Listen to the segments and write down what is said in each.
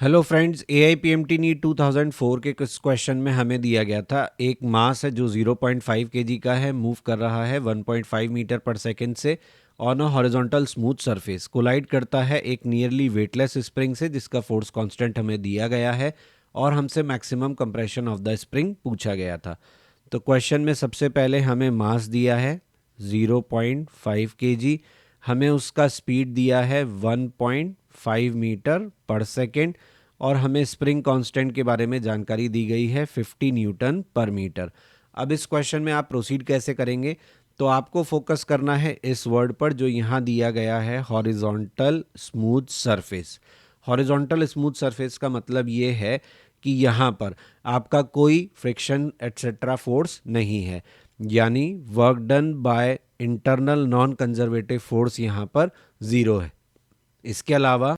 Hello friends, AIPMT NEET 2004 के कुछ question में हमें दिया गया था एक मास है जो 0.5 केजी का है, मूव कर रहा है 1.5 मीटर पर सेकंड से on a horizontal smooth surface, collide करता है एक नियरली वेटलेस स्प्रिंग से जिसका फोर्स कांस्टेंट हमें दिया गया है और हमसे maximum compression of the spring पूछा गया था। तो क्वेश्चन में सबसे पहले हमें मास दिया है 0.5 केजी, हमें उसका स्पीड दिया है 1.5 मीटर पर सेकेंड और हमें स्प्रिंग कांस्टेंट के बारे में जानकारी दी गई है 50 न्यूटन पर मीटर। अब इस क्वेश्चन में आप प्रोसीड कैसे करेंगे, तो आपको फोकस करना है इस वर्ड पर जो यहाँ दिया गया है, horizontal smooth surface. Horizontal smooth surface का मतलब ये है कि यहाँ पर आपका कोई फ्रिक्शन एटसेट्रा फोर्स नहीं है, यानी work done by internal non conservative force यहाँ पर ज़ीरो है। इसके अलावा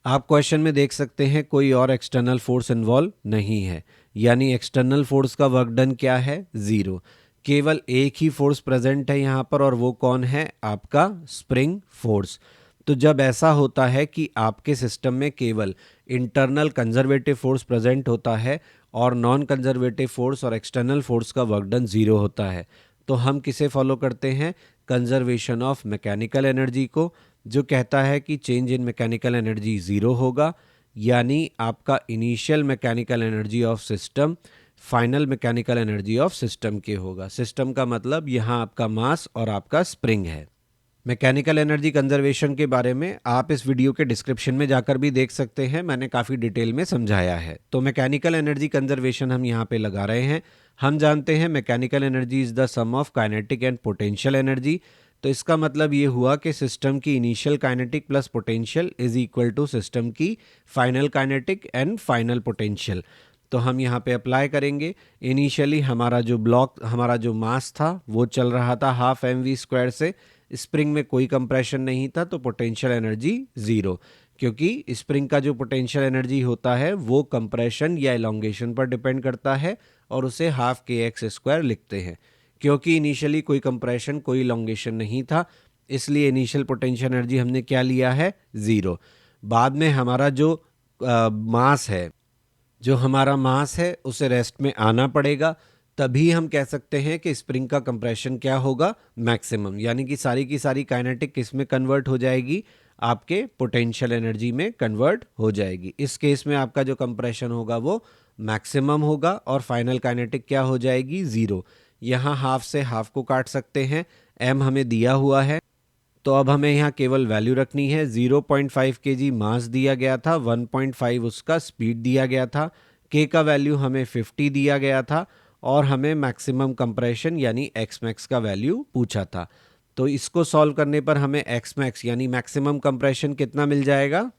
आप क्वेश्चन में देख सकते हैं कोई और एक्सटर्नल फोर्स इन्वॉल्व नहीं है, यानी एक्सटर्नल फोर्स का वर्क डन क्या है, ज़ीरो। केवल एक ही फोर्स प्रेजेंट है यहाँ पर और वो कौन है, आपका स्प्रिंग फोर्स। तो जब ऐसा होता है कि आपके सिस्टम में केवल इंटरनल कंजर्वेटिव फोर्स प्रेजेंट होता है और नॉन कंजर्वेटिव फोर्स और एक्सटर्नल फोर्स का वर्क डन ज़ीरो होता है, तो हम किसे फॉलो करते हैं, कंजर्वेशन ऑफ मैकेनिकल एनर्जी को, जो कहता है कि change in mechanical energy zero होगा, यानी आपका initial mechanical energy of system final mechanical energy of system के होगा। सिस्टम का मतलब यहाँ आपका मास और आपका स्प्रिंग है। मैकेनिकल एनर्जी कंजर्वेशन के बारे में आप इस वीडियो के डिस्क्रिप्शन में जाकर भी देख सकते हैं, मैंने काफ़ी डिटेल में समझाया है। तो मैकेनिकल एनर्जी कंजर्वेशन हम यहाँ पे लगा रहे हैं। हम जानते हैं mechanical energy is the sum of kinetic and potential energy. तो इसका मतलब ये हुआ कि सिस्टम की initial kinetic plus potential is equal to system की final kinetic and final potential. तो हम यहाँ पे अप्लाई करेंगे। इनिशियली हमारा जो ब्लॉक, हमारा जो मास था वो चल रहा था हाफ mv² से, स्प्रिंग में कोई कंप्रेशन नहीं था, तो पोटेंशियल एनर्जी ज़ीरो, क्योंकि स्प्रिंग का जो पोटेंशियल एनर्जी होता है वो कंप्रेशन या एलोंगेशन पर डिपेंड करता है और उसे हाफ kx² लिखते हैं। क्योंकि इनिशियली कोई कंप्रेशन कोई एलोंगेशन नहीं था, इसलिए इनिशियल पोटेंशियल एनर्जी हमने क्या लिया है, ज़ीरो। बाद में हमारा जो मास है, जो हमारा मास है उसे रेस्ट में आना पड़ेगा, तभी हम कह सकते हैं कि स्प्रिंग का कंप्रेशन क्या होगा, मैक्सिमम, यानी कि सारी की सारी काइनेटिक किस में कन्वर्ट हो जाएगी, आपके पोटेंशियल एनर्जी में कन्वर्ट हो जाएगी। इस केस में आपका जो कंप्रेशन होगा वो मैक्सिमम होगा और फाइनल काइनेटिक क्या हो जाएगी, ज़ीरो। यहाँ हाफ से हाफ को काट सकते हैं, एम हमें दिया हुआ है, तो अब हमें यहाँ केवल वैल्यू रखनी है। 0.5 केजी मास दिया गया था, 1.5 उसका स्पीड दिया गया था, के का वैल्यू हमें 50 दिया गया था और हमें मैक्सिमम कंप्रेशन यानी एक्स मैक्स का वैल्यू पूछा था। तो इसको सॉल्व करने पर हमें एक्स मैक्स यानी मैक्सिमम कंप्रेशन कितना मिल जाएगा,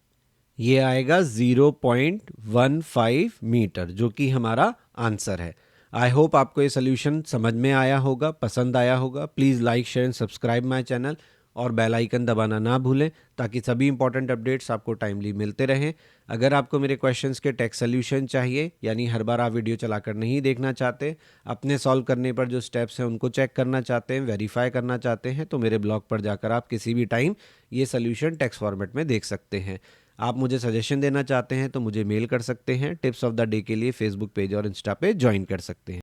ये आएगा 0.15 मीटर, जो कि हमारा आंसर है। आई होप आपको ये सोल्यूशन समझ में आया होगा, पसंद आया होगा। Please like share and subscribe my channel और बेल आइकन दबाना ना भूलें ताकि सभी इंपॉर्टेंट अपडेट्स आपको टाइमली मिलते रहें। अगर आपको मेरे क्वेश्चंस के टेक्स्ट सोल्यूशन चाहिए, यानी हर बार आप वीडियो चलाकर नहीं देखना चाहते, अपने सॉल्व करने पर जो स्टेप्स हैं उनको चेक करना चाहते हैं, वेरीफाई करना चाहते हैं, तो मेरे ब्लॉग पर जाकर आप किसी भी टाइम ये सोल्यूशन टेक्स्ट फॉर्मेट में देख सकते हैं। आप मुझे सजेशन देना चाहते हैं तो मुझे मेल कर सकते हैं। टिप्स ऑफ द डे के लिए फेसबुक पेज और इंस्टा पे ज्वाइन कर सकते हैं।